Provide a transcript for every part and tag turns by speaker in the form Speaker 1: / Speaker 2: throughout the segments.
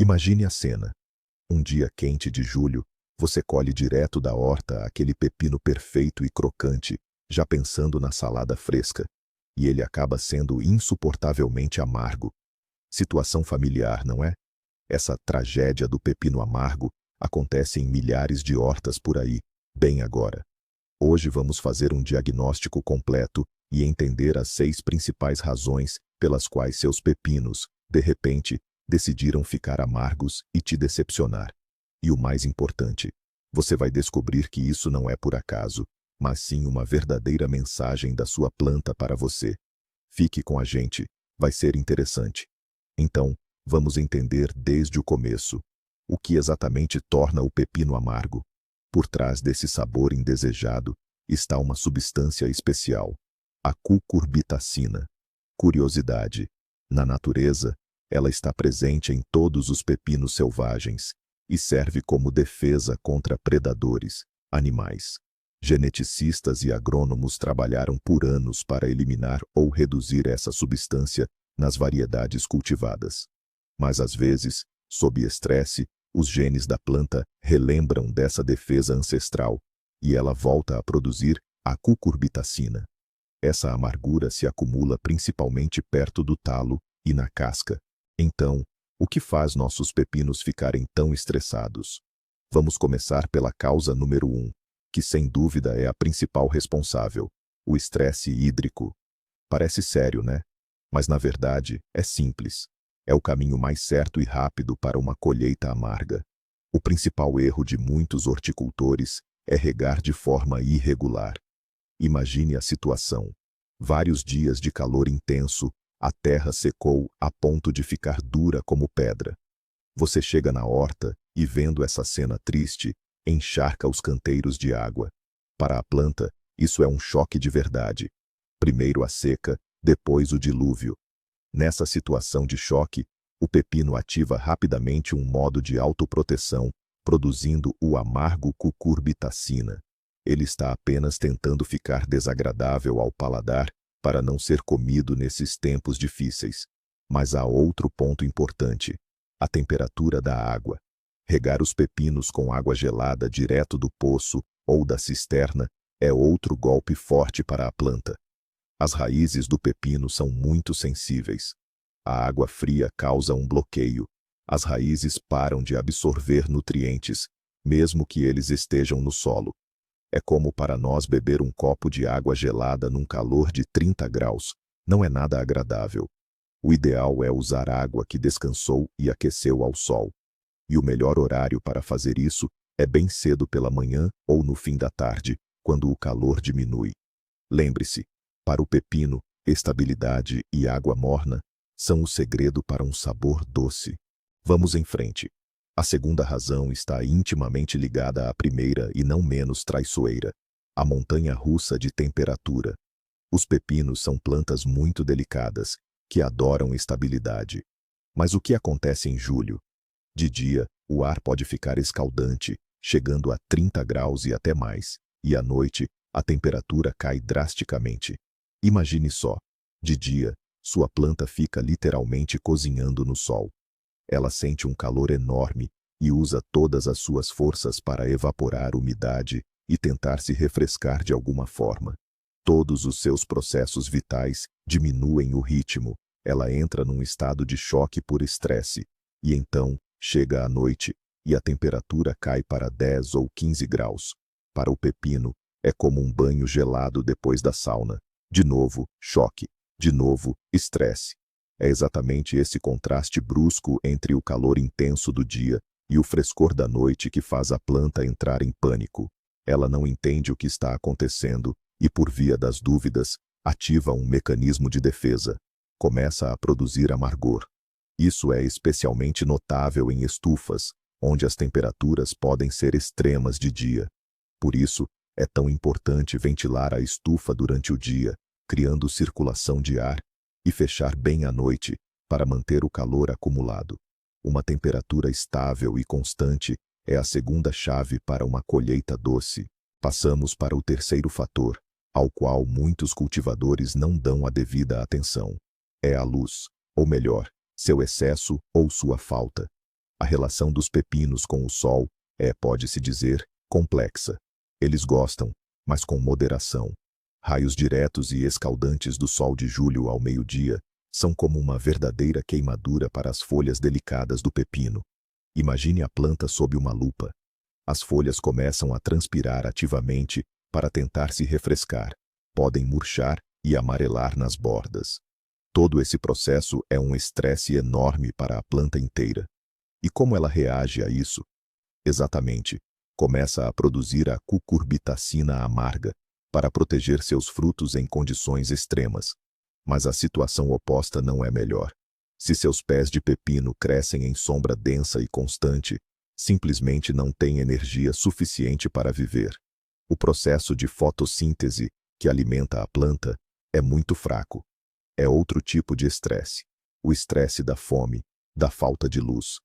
Speaker 1: Imagine a cena. Um dia quente de julho, você colhe direto da horta aquele pepino perfeito e crocante, já pensando na salada fresca. E ele acaba sendo insuportavelmente amargo. Situação familiar, não é? Essa tragédia do pepino amargo acontece em milhares de hortas por aí, bem agora. Hoje vamos fazer um diagnóstico completo e entender as 6 principais razões pelas quais seus pepinos, de repente, decidiram ficar amargos e te decepcionar. E o mais importante, você vai descobrir que isso não é por acaso, mas sim uma verdadeira mensagem da sua planta para você. Fique com a gente, vai ser interessante. Então, vamos entender desde o começo o que exatamente torna o pepino amargo. Por trás desse sabor indesejado está uma substância especial, a cucurbitacina. Curiosidade: na natureza, ela está presente em todos os pepinos selvagens e serve como defesa contra predadores, animais. Geneticistas e agrônomos trabalharam por anos para eliminar ou reduzir essa substância nas variedades cultivadas. Mas às vezes, sob estresse, os genes da planta relembram dessa defesa ancestral e ela volta a produzir a cucurbitacina. Essa amargura se acumula principalmente perto do talo e na casca. Então, o que faz nossos pepinos ficarem tão estressados? Vamos começar pela causa número 1, que sem dúvida é a principal responsável: o estresse hídrico. Parece sério, né? Mas na verdade é simples. É o caminho mais certo e rápido para uma colheita amarga. O principal erro de muitos horticultores é regar de forma irregular. Imagine a situação. Vários dias de calor intenso, a terra secou a ponto de ficar dura como pedra. Você chega na horta e, vendo essa cena triste, encharca os canteiros de água. Para a planta, isso é um choque de verdade. Primeiro a seca, depois o dilúvio. Nessa situação de choque, o pepino ativa rapidamente um modo de autoproteção, produzindo o amargo cucurbitacina. Ele está apenas tentando ficar desagradável ao paladar para não ser comido nesses tempos difíceis. Mas há outro ponto importante: a temperatura da água. Regar os pepinos com água gelada direto do poço ou da cisterna é outro golpe forte para a planta. As raízes do pepino são muito sensíveis. A água fria causa um bloqueio. As raízes param de absorver nutrientes, mesmo que eles estejam no solo. É como para nós beber um copo de água gelada num calor de 30 graus. Não é nada agradável. O ideal é usar água que descansou e aqueceu ao sol. E o melhor horário para fazer isso é bem cedo pela manhã ou no fim da tarde, quando o calor diminui. Lembre-se, para o pepino, estabilidade e água morna são o segredo para um sabor doce. Vamos em frente. A segunda razão está intimamente ligada à primeira e não menos traiçoeira: a montanha-russa de temperatura. Os pepinos são plantas muito delicadas, que adoram estabilidade. Mas o que acontece em julho? De dia, o ar pode ficar escaldante, chegando a 30 graus e até mais, e à noite, a temperatura cai drasticamente. Imagine só: de dia, sua planta fica literalmente cozinhando no sol. Ela sente um calor enorme e usa todas as suas forças para evaporar umidade e tentar se refrescar de alguma forma. Todos os seus processos vitais diminuem o ritmo, ela entra num estado de choque por estresse, e então chega a noite e a temperatura cai para 10 ou 15 graus. Para o pepino, é como um banho gelado depois da sauna. De novo, choque. De novo, estresse. É exatamente esse contraste brusco entre o calor intenso do dia e o frescor da noite que faz a planta entrar em pânico. Ela não entende o que está acontecendo e, por via das dúvidas, ativa um mecanismo de defesa. Começa a produzir amargor. Isso é especialmente notável em estufas, onde as temperaturas podem ser extremas de dia. Por isso, é tão importante ventilar a estufa durante o dia, criando circulação de ar, e fechar bem à noite, para manter o calor acumulado. Uma temperatura estável e constante é a segunda chave para uma colheita doce. Passamos para o terceiro fator, ao qual muitos cultivadores não dão a devida atenção. É a luz, ou melhor, seu excesso ou sua falta. A relação dos pepinos com o sol é, pode-se dizer, complexa. Eles gostam, mas com moderação. Raios diretos e escaldantes do sol de julho ao meio-dia são como uma verdadeira queimadura para as folhas delicadas do pepino. Imagine a planta sob uma lupa. As folhas começam a transpirar ativamente para tentar se refrescar. Podem murchar e amarelar nas bordas. Todo esse processo é um estresse enorme para a planta inteira. E como ela reage a isso? Exatamente, começa a produzir a cucurbitacina amarga para proteger seus frutos em condições extremas. Mas a situação oposta não é melhor. Se seus pés de pepino crescem em sombra densa e constante, simplesmente não têm energia suficiente para viver. O processo de fotossíntese que alimenta a planta é muito fraco. É outro tipo de estresse. O estresse da fome, da falta de luz.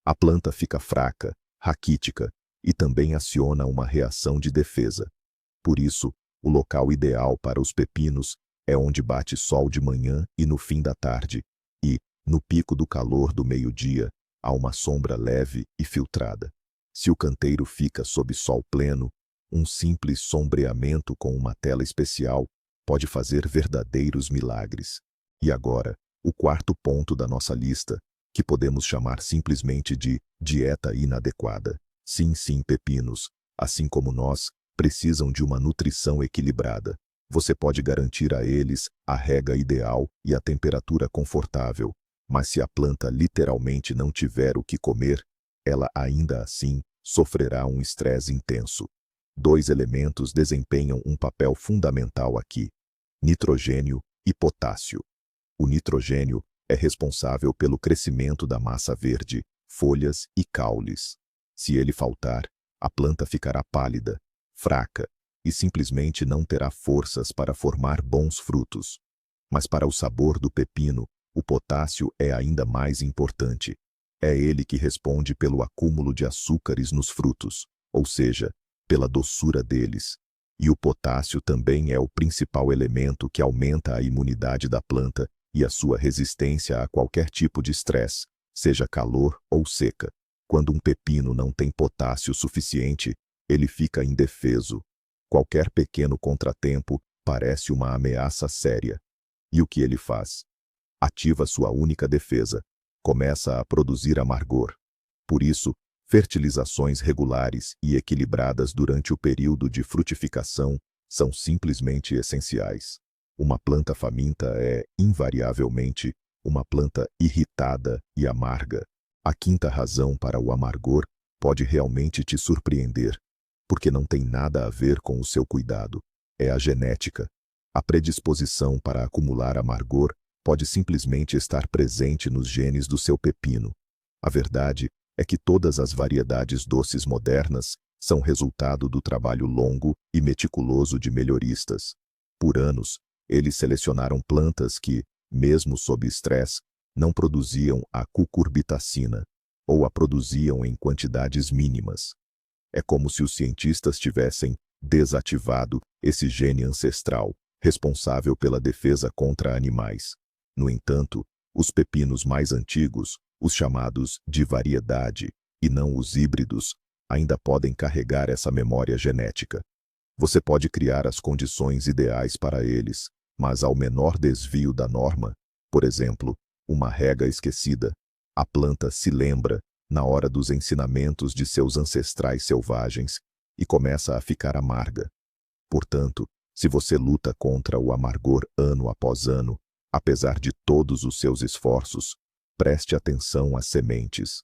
Speaker 1: A planta fica fraca, raquítica e também aciona uma reação de defesa. Por isso, o local ideal para os pepinos é onde bate sol de manhã e no fim da tarde, e, no pico do calor do meio-dia, há uma sombra leve e filtrada. Se o canteiro fica sob sol pleno, um simples sombreamento com uma tela especial pode fazer verdadeiros milagres. E agora, o quarto ponto da nossa lista, que podemos chamar simplesmente de dieta inadequada. Sim, pepinos, assim como nós, precisam de uma nutrição equilibrada. Você pode garantir a eles a rega ideal e a temperatura confortável, mas se a planta literalmente não tiver o que comer, ela ainda assim sofrerá um estresse intenso. Dois elementos desempenham um papel fundamental aqui: nitrogênio e potássio. O nitrogênio é responsável pelo crescimento da massa verde, folhas e caules. Se ele faltar, a planta ficará pálida, fraca e simplesmente não terá forças para formar bons frutos. Mas para o sabor do pepino, o potássio é ainda mais importante. É ele que responde pelo acúmulo de açúcares nos frutos, ou seja, pela doçura deles. E o potássio também é o principal elemento que aumenta a imunidade da planta e a sua resistência a qualquer tipo de estresse, seja calor ou seca. Quando um pepino não tem potássio suficiente, ele fica indefeso. Qualquer pequeno contratempo parece uma ameaça séria. E o que ele faz? Ativa sua única defesa. Começa a produzir amargor. Por isso, fertilizações regulares e equilibradas durante o período de frutificação são simplesmente essenciais. Uma planta faminta é, invariavelmente, uma planta irritada e amarga. A quinta razão para o amargor pode realmente te surpreender, porque não tem nada a ver com o seu cuidado. É a genética. A predisposição para acumular amargor pode simplesmente estar presente nos genes do seu pepino. A verdade é que todas as variedades doces modernas são resultado do trabalho longo e meticuloso de melhoristas. Por anos, eles selecionaram plantas que, mesmo sob estresse, não produziam a cucurbitacina, ou a produziam em quantidades mínimas. É como se os cientistas tivessem desativado esse gene ancestral, responsável pela defesa contra animais. No entanto, os pepinos mais antigos, os chamados de variedade, e não os híbridos, ainda podem carregar essa memória genética. Você pode criar as condições ideais para eles, mas ao menor desvio da norma, por exemplo, uma rega esquecida, a planta se lembra, na hora dos ensinamentos de seus ancestrais selvagens, e começa a ficar amarga. Portanto, se você luta contra o amargor ano após ano, apesar de todos os seus esforços, preste atenção às sementes.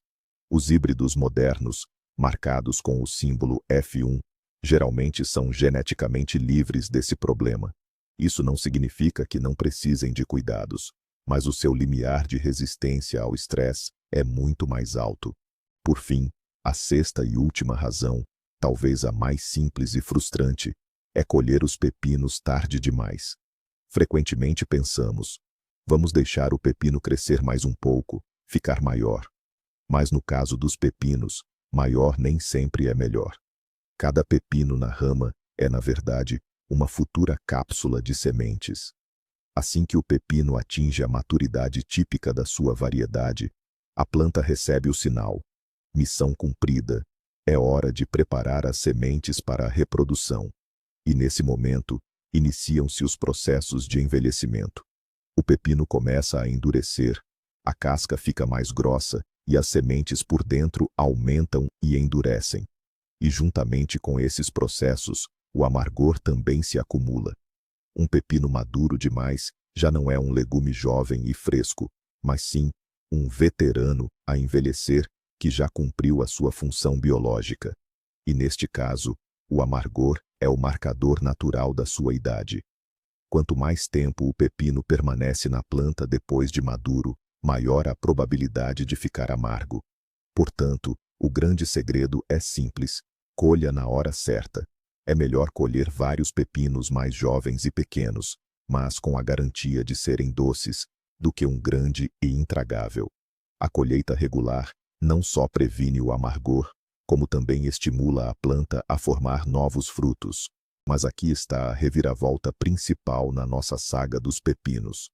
Speaker 1: Os híbridos modernos, marcados com o símbolo F1, geralmente são geneticamente livres desse problema. Isso não significa que não precisem de cuidados, mas o seu limiar de resistência ao estresse é muito mais alto. Por fim, a sexta e última razão, talvez a mais simples e frustrante, é colher os pepinos tarde demais. Frequentemente pensamos, vamos deixar o pepino crescer mais um pouco, ficar maior. Mas no caso dos pepinos, maior nem sempre é melhor. Cada pepino na rama é, na verdade, uma futura cápsula de sementes. Assim que o pepino atinge a maturidade típica da sua variedade, a planta recebe o sinal: Missão cumprida. É hora de preparar as sementes para a reprodução. E nesse momento, iniciam-se os processos de envelhecimento. O pepino começa a endurecer, a casca fica mais grossa e as sementes por dentro aumentam e endurecem. E juntamente com esses processos, o amargor também se acumula. Um pepino maduro demais já não é um legume jovem e fresco, mas sim um veterano a envelhecer que já cumpriu a sua função biológica. E neste caso, o amargor é o marcador natural da sua idade. Quanto mais tempo o pepino permanece na planta depois de maduro, maior a probabilidade de ficar amargo. Portanto, o grande segredo é simples: colha na hora certa. É melhor colher vários pepinos mais jovens e pequenos, mas com a garantia de serem doces, do que um grande e intragável. A colheita regular não só previne o amargor, como também estimula a planta a formar novos frutos. Mas aqui está a reviravolta principal na nossa saga dos pepinos.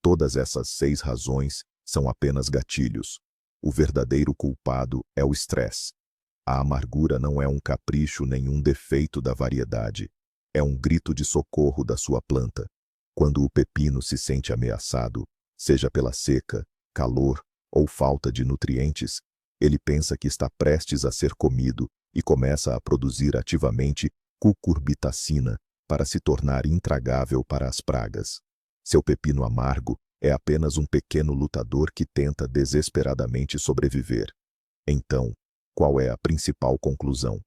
Speaker 1: Todas essas 6 razões são apenas gatilhos. O verdadeiro culpado é o estresse. A amargura não é um capricho nem um defeito da variedade. É um grito de socorro da sua planta. Quando o pepino se sente ameaçado, seja pela seca, calor ou falta de nutrientes, ele pensa que está prestes a ser comido e começa a produzir ativamente cucurbitacina para se tornar intragável para as pragas. Seu pepino amargo é apenas um pequeno lutador que tenta desesperadamente sobreviver. Então, qual é a principal conclusão?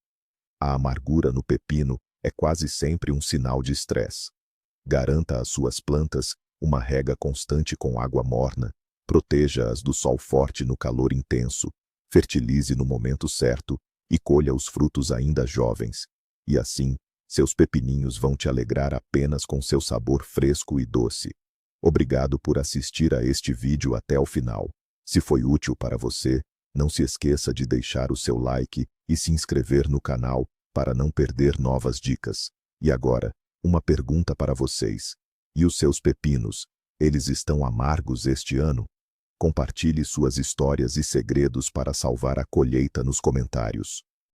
Speaker 1: A amargura no pepino é quase sempre um sinal de estresse. Garanta às suas plantas uma rega constante com água morna, proteja-as do sol forte no calor intenso, fertilize no momento certo e colha os frutos ainda jovens. E assim, seus pepininhos vão te alegrar apenas com seu sabor fresco e doce. Obrigado por assistir a este vídeo até o final. Se foi útil para você, não se esqueça de deixar o seu like e se inscrever no canal para não perder novas dicas. E agora, uma pergunta para vocês. E os seus pepinos, eles estão amargos este ano? Compartilhe suas histórias e segredos para salvar a colheita nos comentários.